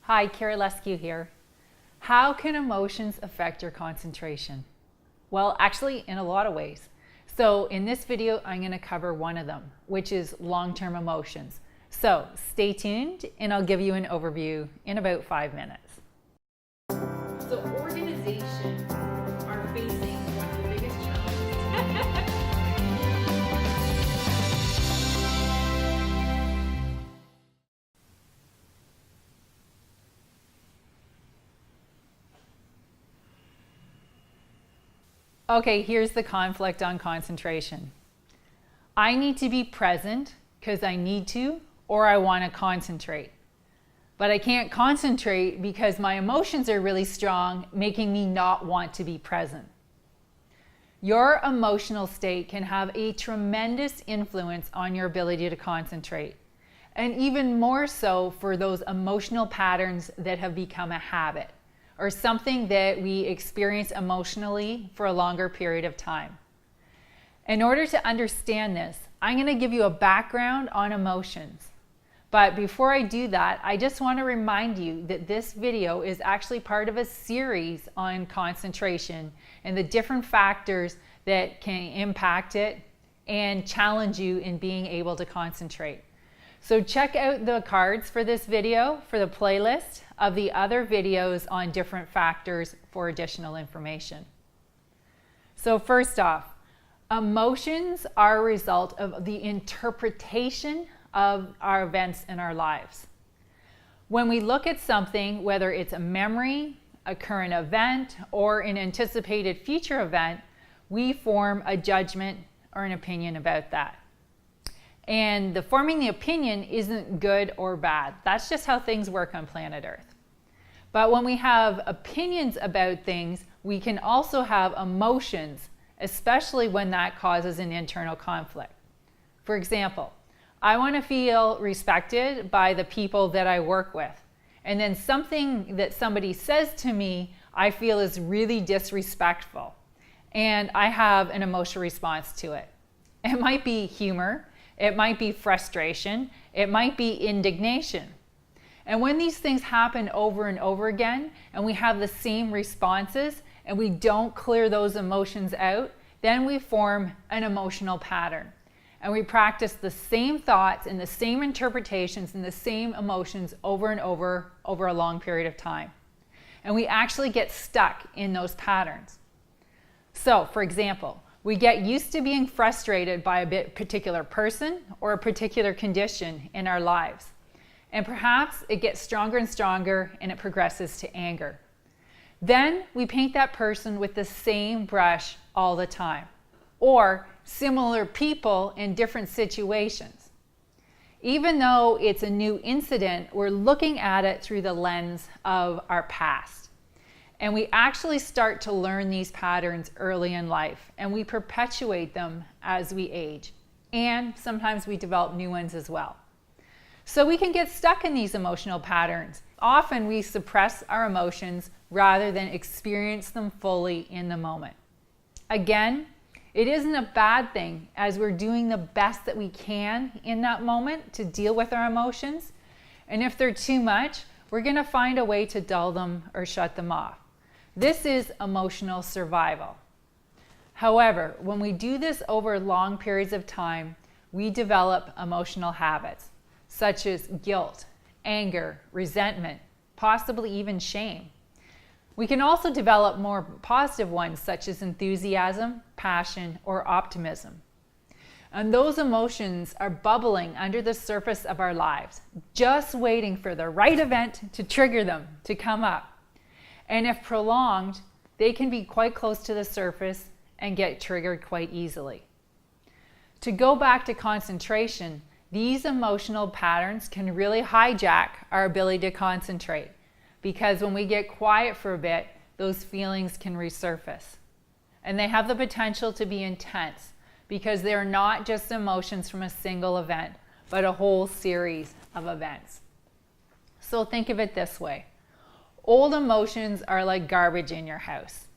Hi, Carrie Lescu here. How can emotions affect your concentration? Well, actually, in a lot of ways. So in this video, I'm going to cover one of them, which is long-term emotions. So stay tuned and I'll give you an overview in about 5 minutes. So organizations are facing one of the biggest challenges. Okay, here's the conflict on concentration. I need to be present because I need to, or I want to concentrate. But I can't concentrate because my emotions are really strong, making me not want to be present. Your emotional state can have a tremendous influence on your ability to concentrate, and even more so for those emotional patterns that have become a habit, or something that we experience emotionally for a longer period of time. In order to understand this, I'm going to give you a background on emotions. But before I do that, I just want to remind you that this video is actually part of a series on concentration and the different factors that can impact it and challenge you in being able to concentrate. So check out the cards for this video for the playlist of the other videos on different factors for additional information. So first off, emotions are a result of the interpretation of our events in our lives. When we look at something, whether it's a memory, a current event, or an anticipated future event, we form a judgment or an opinion about that. And forming the opinion isn't good or bad. That's just how things work on planet Earth. But when we have opinions about things, we can also have emotions, especially when that causes an internal conflict. For example, I want to feel respected by the people that I work with. And then something that somebody says to me, I feel is really disrespectful. And I have an emotional response to it. It might be humor. It might be frustration. It might be indignation. And when these things happen over and over again, and we have the same responses, and we don't clear those emotions out, then we form an emotional pattern. And we practice the same thoughts and the same interpretations and the same emotions over and over a long period of time. And we actually get stuck in those patterns. So, for example, we get used to being frustrated by a particular person or a particular condition in our lives. And perhaps it gets stronger and stronger and it progresses to anger. Then we paint that person with the same brush all the time, or similar people in different situations. Even though it's a new incident, we're looking at it through the lens of our past. And we actually start to learn these patterns early in life, and we perpetuate them as we age. And sometimes we develop new ones as well. So we can get stuck in these emotional patterns. Often we suppress our emotions rather than experience them fully in the moment. Again, it isn't a bad thing, as we're doing the best that we can in that moment to deal with our emotions. And if they're too much, we're going to find a way to dull them or shut them off. This is emotional survival. However, when we do this over long periods of time, we develop emotional habits, such as guilt, anger, resentment, possibly even shame. We can also develop more positive ones, such as enthusiasm, passion, or optimism. And those emotions are bubbling under the surface of our lives, just waiting for the right event to trigger them to come up. And if prolonged, they can be quite close to the surface and get triggered quite easily. To go back to concentration, these emotional patterns can really hijack our ability to concentrate, because when we get quiet for a bit, those feelings can resurface. And they have the potential to be intense, because they're not just emotions from a single event, but a whole series of events. So think of it this way. Old emotions are like garbage in your house.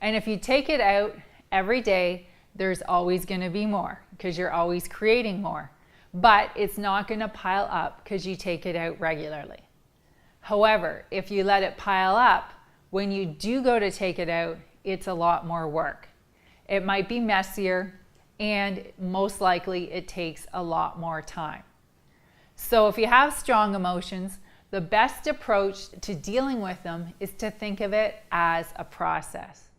And if you take it out every day, there's always going to be more, because you're always creating more. But it's not going to pile up because you take it out regularly. However, if you let it pile up, when you do go to take it out, it's a lot more work. It might be messier, and most likely it takes a lot more time. So if you have strong emotions, the best approach to dealing with them is to think of it as a process.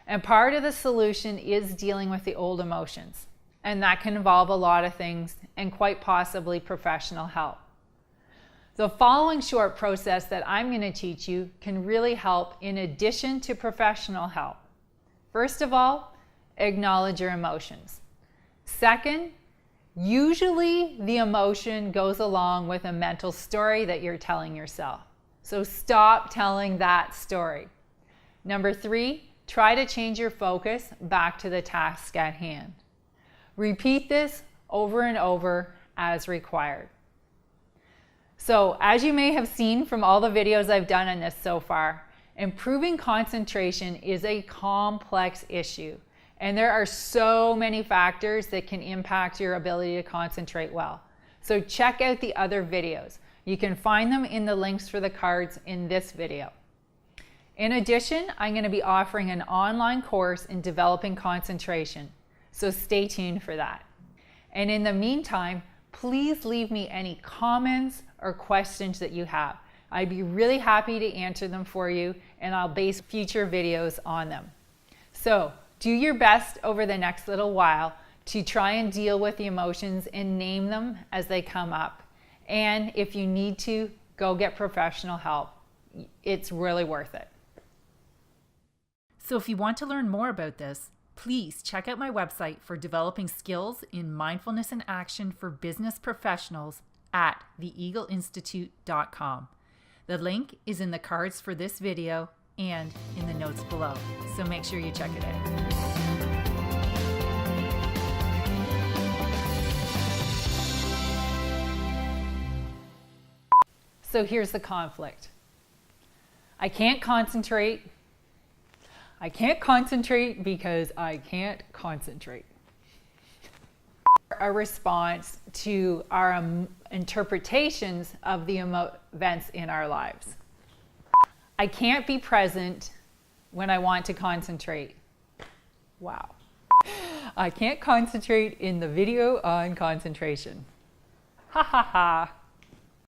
And part of the solution is dealing with the old emotions. And that can involve a lot of things and quite possibly professional help. The following short process that I'm going to teach you can really help in addition to professional help. First of all, acknowledge your emotions. Second, usually the emotion goes along with a mental story that you're telling yourself. So stop telling that story. Number 3, try to change your focus back to the task at hand. Repeat this over and over as required. So, as you may have seen from all the videos I've done on this so far, improving concentration is a complex issue, and there are so many factors that can impact your ability to concentrate well. So check out the other videos. You can find them in the links for the cards in this video. In addition, I'm going to be offering an online course in developing concentration, so stay tuned for that. And in the meantime, please leave me any comments or questions that you have. I'd be really happy to answer them for you, and I'll base future videos on them. So do your best over the next little while to try and deal with the emotions and name them as they come up. And if you need to, go get professional help. It's really worth it. So if you want to learn more about this, please check out my website for developing skills in mindfulness and action for business professionals at theeagleinstitute.com. The link is in the cards for this video and in the notes below, so make sure you check it out. So here's the conflict. I can't concentrate. I can't concentrate because I can't concentrate. A response to our interpretations of the events in our lives. I can't be present when I want to concentrate. Wow. I can't concentrate in the video on concentration. Ha ha ha.